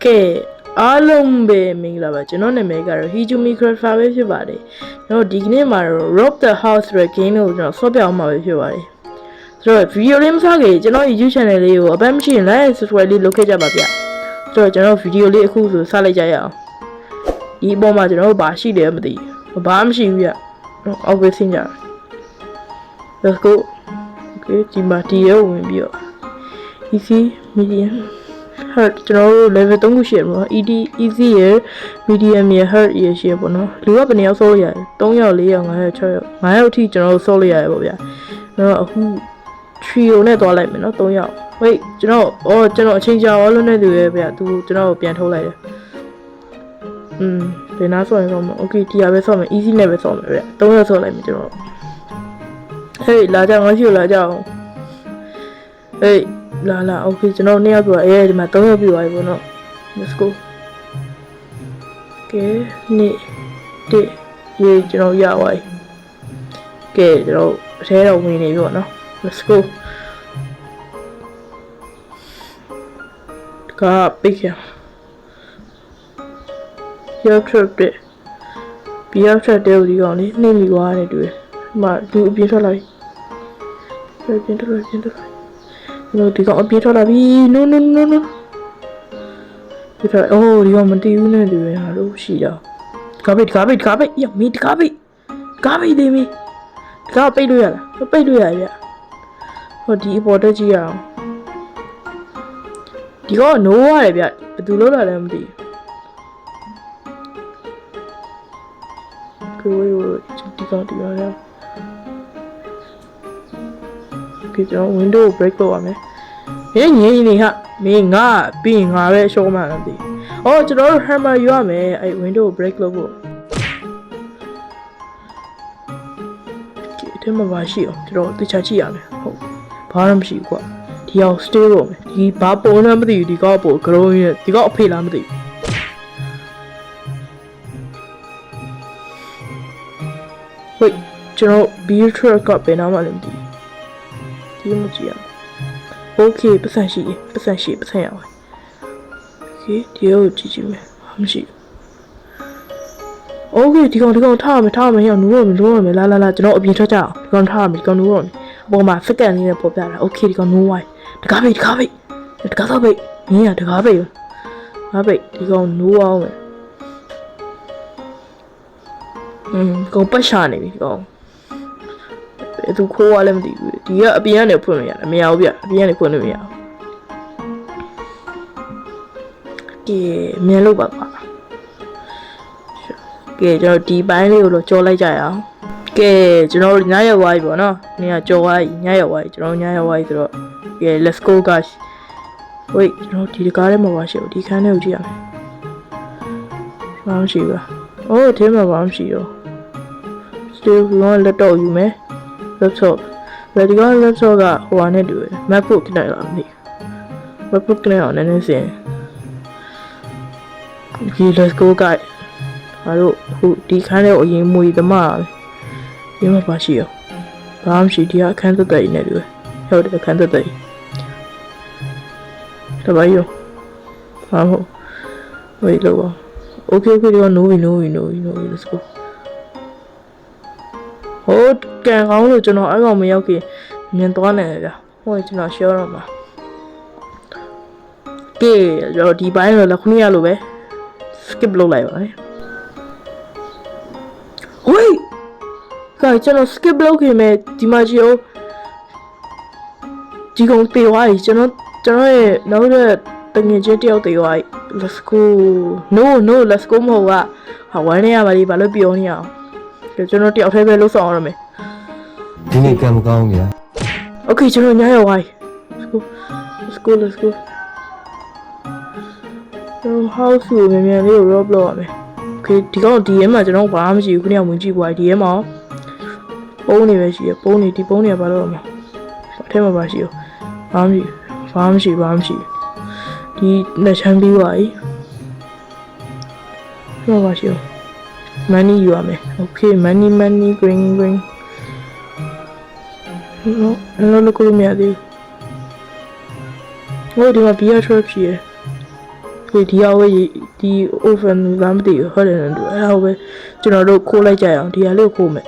Okay, alum be mingla baကျွန်တော်နာမည်ကတော့ Hijumi Crafter ပဲဖြစ်ပါတယ်ကျွန်တော်ဒီကနေ့မှာတော့ Rob the House ရဲ့ game ကိုကျွန်တော်ဆော့ပြအောင်မှာပဲဖြစ်ပါတယ်ဆိုတော့ video လေးမစားခင်ကျွန်တော် YouTube channel လေးကိုအပတ်မရှိရင် like subscribe လေးလုပ်ခဲ့ကြပါဗျဆိုတော့ကျွန်တော် video လေးအခုဆိုစလိုက်ကြရအောင်ဒီအပေါ်မှာကျွန်တော်ဘာရှိတယ်မသိဘူးဘာမှမရှိဘူးဗျအောက်ပဲဆင်းကြ let's go okay ဒီမှာဒီရုပ်ဝင်ပြီးတော့ easy medium hard ကျွန်တော်တို့ level 3ခုရှိရပါတော့ easy ရ medium ရ hard ရရှိရပေါ့နော်လူကဘယ်နှစ်ယောက်ဆောလို့ရတယ်3ယောက်4ယောက်5ယောက်6ယောက်5ယောက်အထိကျွန်တော်တို့ဆောလို့ရတယ်ပေါ့ဗျာတော့အခု trio နဲ့သွားလိုက်မယ်နော်3ယောက် wait ကျွန်တော်အချိန်ကြာရောလို့နေသူရဲ့ဗျာသူကျွန်တော်ပြန်ထုတ်လိုက်တယ်ဘယ်နာဆောရင်ဆောမ okay ဒီဟာပဲဆောမယ် easy နဲ့ပဲဆောမယ်ဗျာ3ယောက်ဆောလိုက်မယ်ကျွန်တော်ဟေးလာကြငါရှိလာကြအောင်ဟေးလာ okay ကျွန်တော်2ယောက်ဆိုတော့ဒီမှာ3ယောက်ပြသွားပြီပေါ့နော် let's go okay နေ့ရေကျွန်တော်ရသွားပြီ okay ကျွန်တော်အထဲတော့ဝင်နေပြီပေါ့နော် let's go ကပိတ်ရရောက်ထွက်တဲ့ပြရောက်ထွက်တဲ့ဒီကောင်လေးနှိမ့်မိသွားတယ်တွေ့မှလူအပြင်းထွက်လာပြီပြင်းထွက်လာလို့ဒီကောင်အပြင်းထွက်လာပြီ no ဒီထွက်အိုးဒီကောင်မတီးဘူးနဲ့တူရဟာလို့ရှိတော့ကားပိတ်ရမင်းကားပိတ်နေမင်းကားပိတ်လို့ရလားပိတ်လို့ရဗျဟိုဒီအပေါ်တက်ကြည့်ရအောင်ဒီကောင်နိုးရတယ်ဗျဘယ်သူလို့လာလဲမသိဘူးကိုဒီကောင်ဒီရကျွန်တော် window break လုပ်ရမယ်။ငင်းနေဟာမင်းငါပြီးငါပဲရှော့မှန်းတယ်။အော်ကျွန်တော်တို့ hammer ယူရမယ်အဲ့ window break လုပ်ဖို့။ဒီမှာပါရှိအောင်ကျွန်တော်တခြားကြည့်ရမယ်။ဟုတ်။ဘာမှမရှိဘူးကွာ။ဒီအောင် stay လုပ်မယ်။ဒီဘာပုံမှန်းမသိဘူးဒီကောက်ပို့ grow ရဲ့ဒီကောက်အဖေလားမသိဘူး။ wait ကျွန်တော် beer truck ကဘယ်နားမှလည်းမသိဘူး။ဒီမကြည့်ရအောင် okay ပတ်စံရှိရအောင် okay ဒီကိုကြည့်မယ်မရှိ okay ဒီကောင်ထားမယ်ရအောင်နိုးရမယ်လာကျွန်တော်အပြင်ထွက်ကြအောင်ဒီကောင်ထားမယ်ဒီကောင်နိုးရမယ်အပေါ်မှာစက္ကန့်လေးနဲ့ပေါ်ပြတာ okay ဒီကောင်နိုးဝိုင်းတကားပိတ်မင်းရတကားပိတ်ဒီကောင်နိုးအောင်မယ်ကောင်ပတ်ရှာနေပြီဒီကောင်သူခိုးရလည်းမသိဘူးဒီကအပြင်ကနေဖွင့်လို့ရတယ်မရဘူးဗျအပြင်ကနေဖွင့်လို့မရဘူးဒီမြန်လို့ပါကွာကဲကျွန်တော်ဒီပိုင်းလေးကိုတော့ကြောလိုက်ကြရအောင်ကဲကျွန်တော်ညရောက်သွားပြီပေါ့နော်နေကကြောသွားပြီညရောက်သွားပြီကျွန်တော်ညရောက်သွားပြီဆိုတော့ကဲ let's go guys wait ကျွန်တော်ဒီကားထဲမှာပါရှိဘူးဒီခန်းထဲကိုကြည့်ရမယ်ဘာမှရှိပါအိုးထဲမှာဘာမှရှိရော still we want laptop ယူမယ်laptop ဒီက laptop ကဟိုဟာနဲ့တူတယ် MacBook နဲ့လားမသိ MacBook နဲ့အောင်နည်းနည်းစင်ဒီ let's go guys အားတို့အခုဒီခန်းထဲကိုအရင်မွေသမားဒီမှာပါရှိရောဘာမှရှိဒီကအခန်းသက်သက်ကြီးနဲ့တူတယ်ဟုတ်တယ်အခန်းသက်သက်ကြီးတပတ်ရောဟာဟုတ် wait လို့ပါ okay ဒီကနိုးပြီ let's goဟုတ်ကဲကောင်းလို့ကျွန်တော်အဲ့ကောင်မရောက်ခင်မြင်သွားနေတယ်ဗျဟိုကျွန်တော် share တော့မှာကဲကျွန်တော်ဒီပိုင်းတော့လက်ခုနရလို့ပဲ skip လုပ်လိုက်ပါမယ်ဟိုကဲကျွန်တော် skip လုပ်ခင်မဲ့ဒီမှာကြည့်အောင်ဒီကောင်တေးသွားပြီကျွန်တော်ရဲ့နောက်တဲ့တငယ်ချင်းတယောက်တေးသွားပြီ let's go no let's go မဟုတ်ဟာဝမ်းနေရပါလိမ့်ဘာလို့ပြောနေအောင်ကျွန်တော်တယောက်တည်းပဲလှုပ်ဆောင်ရမယ်ဒီနေ့ကံမကောင်းဗျာ okay ကျွန်တော်ညရောက်သွားပြီ let's go ကျွန်တော် house ကိုမြန်လေးကို rob လုပ်ရမယ် okay ဒီကောင်ဒီထဲမှာကျွန်တော်ဘာမှမရှိဘူးခုနကဝင်ကြည့်ပွားဒီထဲမှာပုံးနေပဲရှိရပုံးနေကဘာလို့ရမှာအထဲမှာပါရှိရောဘာမှမရှိဒီလက်ချမ်းပြီးသွားပြီဘာပါရှိရောmoney ယူရမယ် okay money green နော်လို့ကိုမရသေးဘူးဟိုဒီမှာ beer trap ရှိရ ဒီရောက်ဒီ oven ကမသိဘူးဟုတ်တယ်နော်အဲ့ဒါပဲကျွန်တော်တို့ခိုးလိုက်ကြရအောင်ဒီဟာလေးကိုခိုးမယ်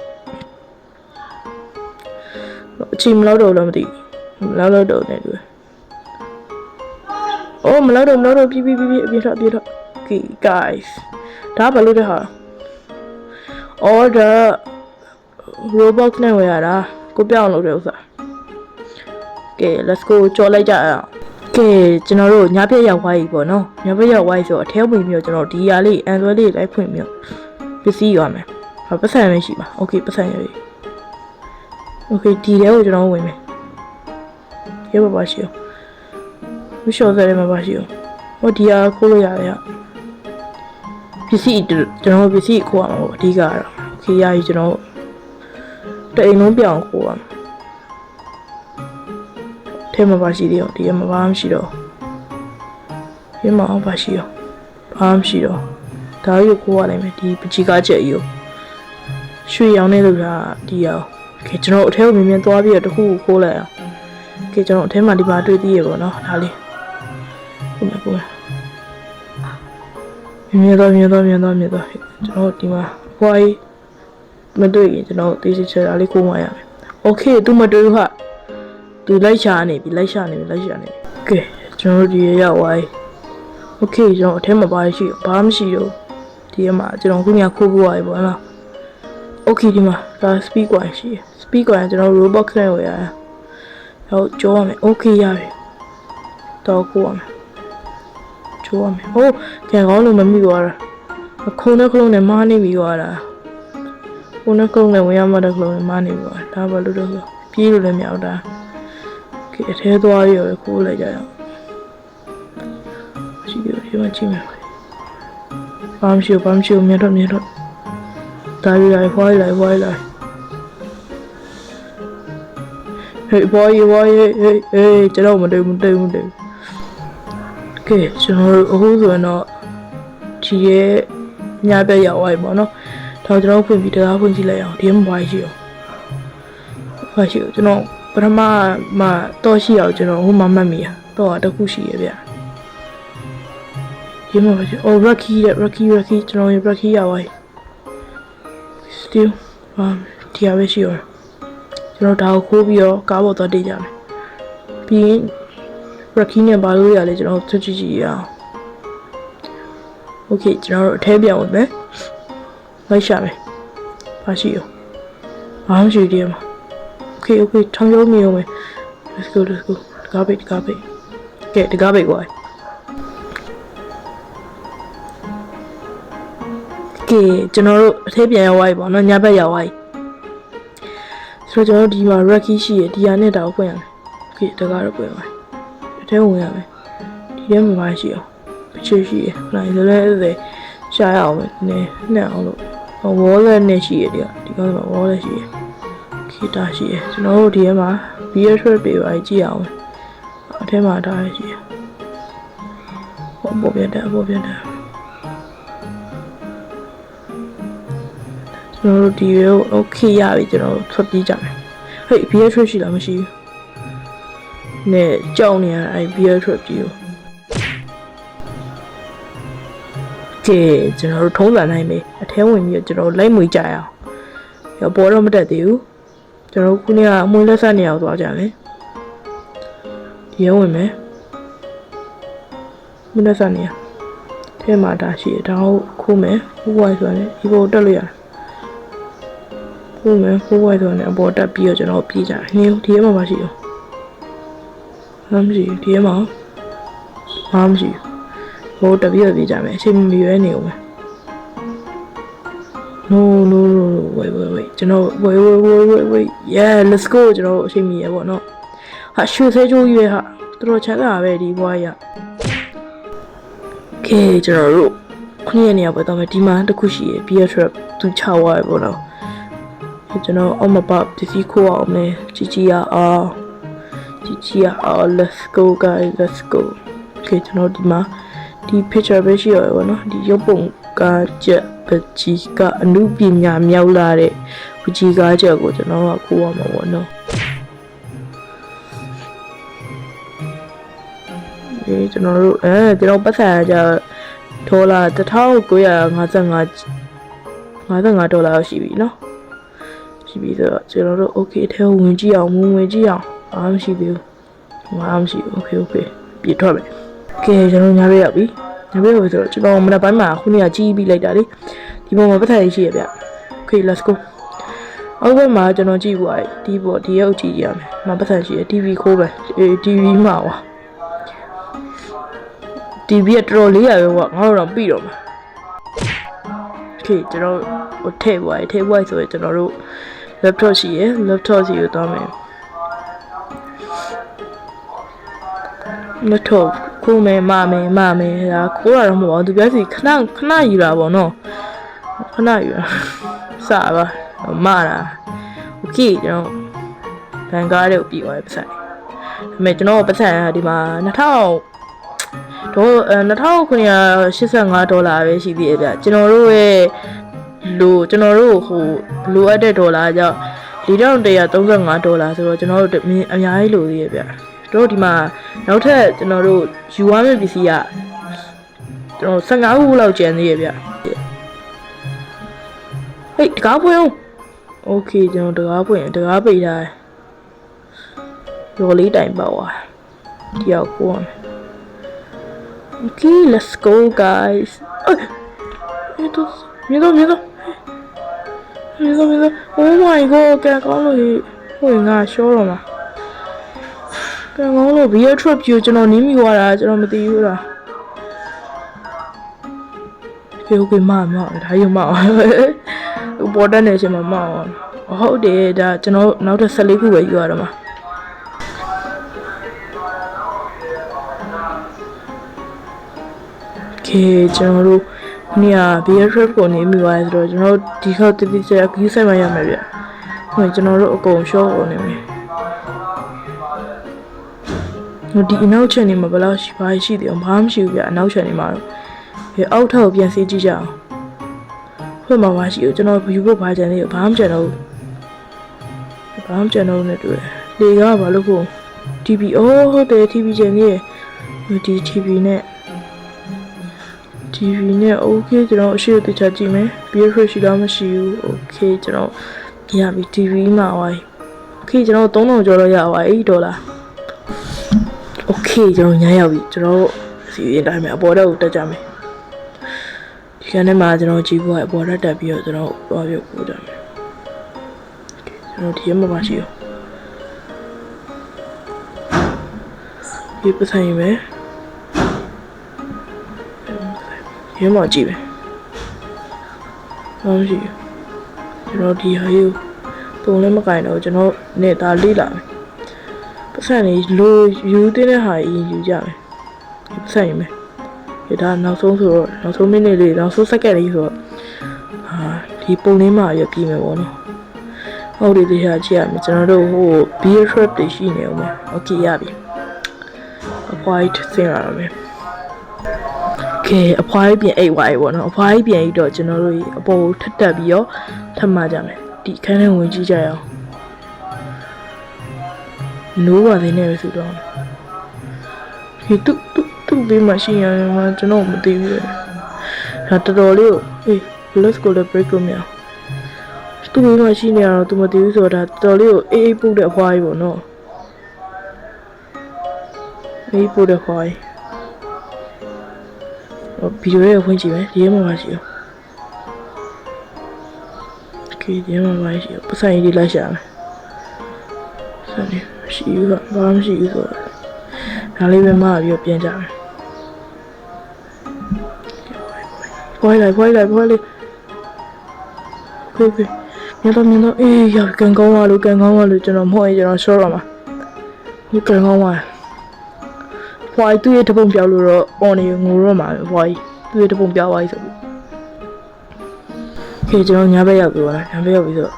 အချိန်မလောက်တော့လည်းမသိဘူးမလောက်တော့နေတူအိုးမလောက်တော့ပြီးအပြေတော့ okay guys ဒါဘာလို့လဲဟာ order Roblox နဲ့ဝယ်ရတာကိုပြောင်းလို့တဲ့ဥစ္စာကဲ let's go ကြော်လိုက်ကြအောင်ကဲကျွန်တော်တို့ညပြက်ရောက်သွားပြီပေါ့နော်ညပြက်ရောက်သွားပြီဆိုတော့အထဲဝင်ပြီးတော့ကျွန်တော်ဒီဟာလေးအန်ဆွဲလေးလိုက်ဖွင့်ပြီးတော့ပစ္စည်းရမယ်ဟာပတ်စံမရှိပါ okay ပတ်စံရပြီ okay ဒီထဲကိုကျွန်တော်ဝင်မယ်ရေပါရှိအောင်မလျှော်စရဲမှာပါရှိအောင်ဟိုဒီဟာခိုးလို့ရတယ်ပစ္စည်းကျွန်တော်ပစ္စည်းခိုးရမှာပေါ့အဓိကကတော့ okay ရပြီကျွန်တော်တအိမ်လုံးပြောင်းခိုးရမှာထဲမှာပါရှိသေးအောင်ဒီမှာဘာမှမရှိတော့ဒီမှာဘာရှိရောဘာမှမရှိတော့ဒါရုပ်ခိုးရနိုင်မယ်ဒီပကြီးကားချက်ကြီးကိုရွှေရောင်နေလို့ကဒီရောကဲကျွန်တော်အထဲကိုမြင်မြင်သွားပြီးတော့တခုခိုးလိုက်အောင်ကဲကျွန်တော်အထဲမှာဒီမှာတွေ့သေးရပေါ့နော်ဒါလေးကိုမြင်တော့ကျွန်တော်ဒီမှာခွားမတွေ့ရင်ကျွန်တော်တေးချာလေးခိုးမှရမယ်โอเคသူမတွေ့ဘူးဟာသူလိုက်ရှာနေပြီကဲကျွန်တော်ဒီရောက်သွားပြီโอเคကျွန်တော်အထဲမှာဘာရှိဘာမှမရှိတော့ဒီမှာကျွန်တော်ခုညခိုးဖို့ရပြီပေါ့နော်โอเคဒီမှာဒါ speed ကွာရှိ speed ကွာကျွန်တော် Roblox နဲ့ဝယ်ရတာဟုတ်ကြောရမယ်โอเคရပြီတော့ခိုးရမယ်ကြောရမယ်ဟိုကံကောင်းလို့မမိသွားတာခုံနဲ့ခလုံးနဲ့မားနေပြီသွားတာခုံနဲ့ခလုံးနဲ့ဝင်ရမှတဲ့ခလုံးနဲ့မားနေပြီသွားဒါဘာလို့တော့ပြေးလို့လည်းမရတာကဲအထဲသွားရရခိုးလိုက်ကြရအောင်ရှိရဒီမှာကြည့်မယ်ဘာမှမရှိမြတ်တော့ဒါရီလိုက်ဖွားလိုက်ဟေး boy ကျွန်တော်မတွေ့ဘူးကဲကျွန်တော်အခုဆိုရင်တော့ဒီရဲ့ညဘက်ရောက်သွားပြီပေါ့နော်ဒါကျွန်တော်ဖွင့်ပြီးတကားဖွင့်ကြည့်လိုက်အောင်ဒီမှာဘာရှိရောကျွန်တော်ပထမမှာတော့ရှိအောင်ကျွန်တော်ဟိုမှာမှတ်မိရတော့တခုရှိရဗျဒီမှာအော် Rocky ကျွန်တော်ရ Rocky ရောက်သွားပြီ still ဒီအဝဲရှိရောကျွန်တော်ဒါကိုခိုးပြီးတော့ကားပေါ်သွားတိတ်ကြမယ်ပြီးရင် Rocky နဲ့ဘာလို့ရလဲကျွန်တော်ဆက်ကြည့်ရအောင် okay ကျွန်တော်တို့အထဲပြန်ဝင်မယ်လိုက်ရှာမယ်ဘာရှိရောဘာမှရှိသေးမှာ okay ထောင်ရုံးမြုံမယ် let's go တကားပိတ်ကဲတကားပိတ်ကွာကဲကျွန်တော်တို့အထဲပြန်ရောက်သွားပြီပေါ့နော်ညဘက်ရောက်သွားပြီဆိုတော့ကျွန်တော်ဒီမှာ Rocky ရှိရဒီဟာနဲ့တောက်ဖွင့်ရမယ်โอเคတကားတော့ဖွင့်ပါအထဲဝင်ရမယ်ဒီထဲမှာမရှိအောင်ပချွေရှိရနိုင်လဲရှာရအောင်နဲ့အောင်လို့ဝေါ်လက်နဲ့ရှိရဒီကောင်းမှာဝေါ်လက်ရှိရခေတာရှိရကျွန်တော်တို့ဒီထဲမှာ beer trip တွေပါကြည့်အောင်အထဲမှာဒါရှိရပေါ်ပြတဲ့ကျွန်တော်တို့ဒီရော okay ရပြီကျွန်တော်တို့ထွက်ပြေးကြမယ်ဟေး beer trip ရှိလားမရှိဘူးနဲ့ကြောက်နေရအဲ့ beer trip ကြီးကိုကဲကျွန်တော်တို့ထုံးစံနိုင်ပြီအထဲဝင်ပြီးကျွန်တော်လိုက်မွေကြရအောင်ရောပေါ်တော့မတက်သေးဘူးကျွန်တော်ခုနေ့ကအမွေလက်ဆက်နေအောင်သွားကြမယ်ဒီရောဝင်မယ်မွေလက်ဆက်နေရထဲမှာဒါရှိတယ်ဒါကိုခိုးမယ်ခိုးဝိုင်းဆိုရင်ဒီပေါ်တက်လို့ရတယ်ခိုးမယ်ခိုးဝိုင်းဆိုရင်အပေါ်တက်ပြီးတော့ကျွန်တော်ပြေးကြတယ်နင်းဒီထဲမှာမရှိဘူးမရှိဒီထဲမှာမရှိဟိုတပြည့်ပြေးကြမယ်အချိန်မရွေးနေဦးမယ် no wait ကျွန်တော် wait yeah let's go ကျွန်တော်အချိန်မီရပေါ့နော်ဟာရွှေစဲချိုးရွေးဟာတော်ချမ်းသာပဲဒီဘွားရကဲကျွန်တော်တို့ခုနေ့နေရာပဲတော့မယ်ဒီမှာတခုရှိရ beer trap သူချဝါပေါ့နော်ကျွန်တော်အမပပစ္စည်းခိုးအောင်မယ်ជីជីရအောင် let's go guys let's go ကဲကျွန်တော်ဒီမှာဒီ picture ပဲရှိရပါတော့ဒီရုပ်ပုံကားချက်ပကြီးကအမှုပညာမြောက်လာတဲ့ပကြီးကားချက်ကိုကျွန်တော်ကခိုးရမှာပေါ့နော် ကျွန်တော်တို့ကျွန်တော်ပတ်စံကြဒေါ်လာ1955ရှိပြီနော်ရှိပြီဆိုတော့ကျွန်တော်တို့ okay ထဲဝင်ကြည့်အောင်ဝင်ကြည့်အောင်အားမရှိသေးဘူးအားမရှိဘူး okay ပြထွက်မယ်ကဲကျွန်တော်ညဘက်ရောက်ပြီညဘက်ရောက်ဆိုတော့ကျွန်တော်မနက်ပိုင်းမှာခုနေ့ကကြီးပြီးလိုက်တာလေဒီပေါ်မှာပတ်သက်ရှိရဗျ okay let's go အောက်ဘက်မှာကျွန်တော်ကြည့်ပွားဒီပေါ်ဒီရောက်ကြည့်ရမယ်မပတ်သက်ရှိရ TV ခိုးပဲTV မှာပါ TV ကတော်တော်လေးရပဲကွာငါတို့တော့ပြီးတော့မှာ okay ကျွန်တော်ဟိုထည့်ပွားဆိုရင်ကျွန်တော်တို့ laptop ရှိရ laptop စီကိုသွားမယ် laptop ခိုးမယ်မမယ်ဒါခိုးရတော့မဟုတ်ဘူးသူပြောစီခဏယူတာပေါ့နော်ခဏယူတာစပါမတာ okay ကျွန်တော်ဘန်ကားတွေကိုပြီးသွားပြီပတ်စံဒါပေမဲ့ကျွန်တော်ပတ်စံဒီမှာ2085ဒေါ်လာပဲရှိသေးတယ်ဗျကျွန်တော်တို့ရဲ့ကျွန်တော်တို့ဟိုလိုအပ်တဲ့ဒေါ်လာကြောင့်4135ဒေါ်လာဆိုတော့ကျွန်တော်တို့အများကြီးလိုသေးရဲ့ဗျတို့ဒီမှာနောက်ထပ်ကျွန်တော်တို့ယူရမယ့်ပစ္စည်းကကျွန်တော်15ခုလောက်ကျန်သေးရဲ့ဗျဟေးတကားဖွင့်အောင်โอเคကျွန်တော်တကားဖွင့်တကားပိတ်ထားတယ်ရော်လေးတိုင်ပါသွားတယောက်ကိုOkay, let's go, guys. Mira. Oh my god, cái con này, ôi ngà show rồi mà. Cái con này bây giờ trip chưa cho nó nín qua ra, cho nó mới tiêu ra. Okay, mà, thấy không mà. Bỏ đây này cho mà. Hậu để đã cho nó được xử lý của vậy rồi mà. Okay ကျွန်တော်တို့နေ့က beer trip ကိုနေမိသွားတယ်ဆိုတော့ကျွန်တော်ဒီခေါက်တတိကျခီးဆိုင်မှရမယ်ဗျဟိုကျွန်တော်တို့အကုန် show ကိုနေမယ်ဒီအနောက်ချက်နေမှာဘယ်လောက်ရှိသေးအောင်ဘာမှမရှိဘူးဗျအနောက်ချက်နေမှာတော့ဒီအောက်ထပ်ကိုပြန်စီးကြည့်ကြအောင်ဖွင့်မှာမရှိဘူးကျွန်တော် view ဖို့ဘာကြံသေးဘာမှမကြံတော့နဲ့တွေ့လေကဘာလို့ဖို့ TV ဟုတ်တယ် TV ကြံနေဒီ TV နဲ့okay ကျွန်တော်အရှိတချကြည့်မယ် beer fresh ရှိလားမရှိဘူး okay ကျွန်တော်ရပြီ TV မှာဝိုင်း okay ကျွန်တော်3000ကျော်တော့ရပါပြီဒေါ်လာ okay ကျွန်တော်ညရောက်ပြီကျွန်တော်စီရင်တိုင်းမှာအပေါ်တော့တက်ကြမယ်ဒီကနေ့မှာကျွန်တော်ကြည့်ဖို့အပေါ်တော့တက်ပြီးတော့ကျွန်တော်သွားပြပို့ကြမယ်ကျွန်တော်ဒီမှာပါရှိရောဒီပဆိုင်မယ်ရဲမကြည့်ပဲဟုတ်ရှိကျွန်တော်ဒီဟာယူပုံလည်းမကင်တော့ကျွန်တော်နဲ့ဒါလေးလာမယ်ပတ်စံလေးလိုယူတဲ့ဟာယူကြမယ်ပတ်စံယူမယ်ဒါနောက်ဆုံးဆိုတော့နောက်ဆုံးမိနစ်လေးနောက်ဆုံးစက္ကန့်လေးဆိုတော့ဒီပုံလေးမှာရပြီးမယ်ပေါ့နော်ဟုတ်တယ်တရားကြည့်ရမယ်ကျွန်တော်တို့ဟို beer trip တွေရှိနေအောင်မယ် okay ရပြီ white သင်ရမယ်Okay အဖွားကြီးပြန်အိတ်ဝိုင်းပေါ့နော်အဖွားကြီးပြန်ပြီးတော့ကျွန်တော်တို့အပေါ်ကိုထပ်တက်ပြီးတော့ထပ်မှကြမယ်ဒီခန်းထဲဝင်ကြည့်ကြရအောင်နိုးပါသေးနေပဲဆိုတော့ဒီသူ့ဘေးမှာရှိရမှာကျွန်တော်မသိဘူးဒါတော်တော်လေးကိုဟေး let's go to break လို့မရသူ့ဘေးမှာရှိနေရတော့သူမသိဘူးဆိုတော့ဒါတော်လေးကိုအေးပုတ်တဲ့အဖွားကြီးပေါ့နော်အေးပုတ်တဲ့အဖွားကြီးဗီဒီယိုရဲ့ဝင်ကြည့်မယ်ဒီမှာပါရှိရော Okay ဒီမှာပါရှိရောပတ်စံကြီးလိုက်ရှာမယ်စနေရှိဘူးကဘာမှမရှိဘူးဆိုတော့ဒါလေးပဲမှားပြီးပြန်ကြမယ်ဖွားလိုက် Okay မြင်တော့အေးရကန်ကောင်းပါလို့ကျွန်တော်မဟုတ်ရင်ကျွန်တော် short ရမှာဟိုကန်ကောင်းပါဖွားသူ့ရဲ့တပုံပြောက်လို့တော့ on နေငိုတော့မှာဖွားသူ့ရဲ့တပုံပြောက်သွားပြီဆိုပြီးကျွန်တော်ညဘက်ရောက်ပြီပေါ့နော်ညဘက်ရောက်ပြီဆိုတော့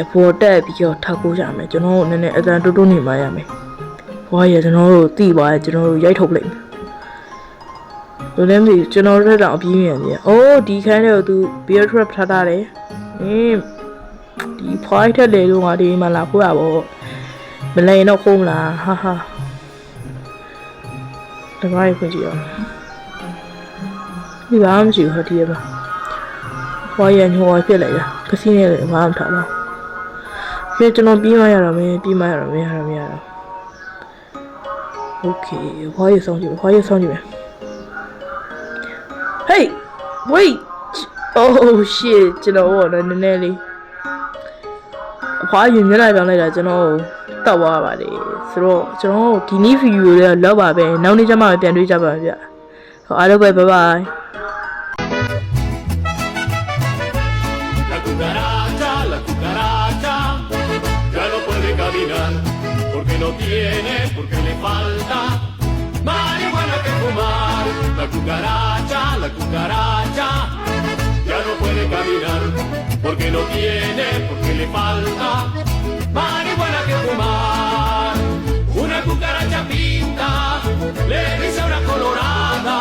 အပေါ်တက်ပြီးတော့ထောက်ကိုရမယ်ကျွန်တော်နည်းနည်းအတန်တိုးတိုးနေမှရမယ်ဖွားရကျွန်တော်တို့တိပါကျွန်တော်တို့ရိုက်ထုတ်လိုက်မယ်လူလည်းမသိကျွန်တော်တို့တော့အပြင်းမြန်ကြီးအိုးဒီခန်းထဲကိုသူ beer trap ထားတယ်ဒီဖွားထက်လေလို့ငါဒီမှာလာခိုးရပေါ့မလဲတော့ခုံးလားဟာ တကားကြီးဖွင့်ကြည့်အောင်ဒီဘာမှမရှိဘူးဟောဒီရပါဟောရညဟောဖြစ်လိုက်တာကစီးနေတယ်ဘာမှမထားတော့ဒီကျွန်တော်ပြီးမှရတော့မင်းပြီးမှရတော့မင်းရတော့မရတော့ Okay ဟောရဆောင်ကြည့်ဟောရဆောင်ကြည့်မယ် Hey wait oh shit ကျွန်တော်ဟောနည်းနည်းလေးအဖွားယူမျက်နှာပြောင်းလိုက်တာကျွန်တော်တောက်သွားပါလေဆိုတော့ကျွန်တော်ဒီနေ့ဗီဒီယိုလေးတော့လောက်ပါပဲနောက်နေ့ကျမှပြန်တွေ့ကြပါမယ်ဗျဟောအားလုံးပဲ bye bye La cucaracha ya no puede caminar porque no tiene, porque le falta marihuana que fumar. La cucaracha ya no puede caminar porque no tiene, porque le falta marihuana que fumar. Una cucaracha pinta, le dice a una colorada.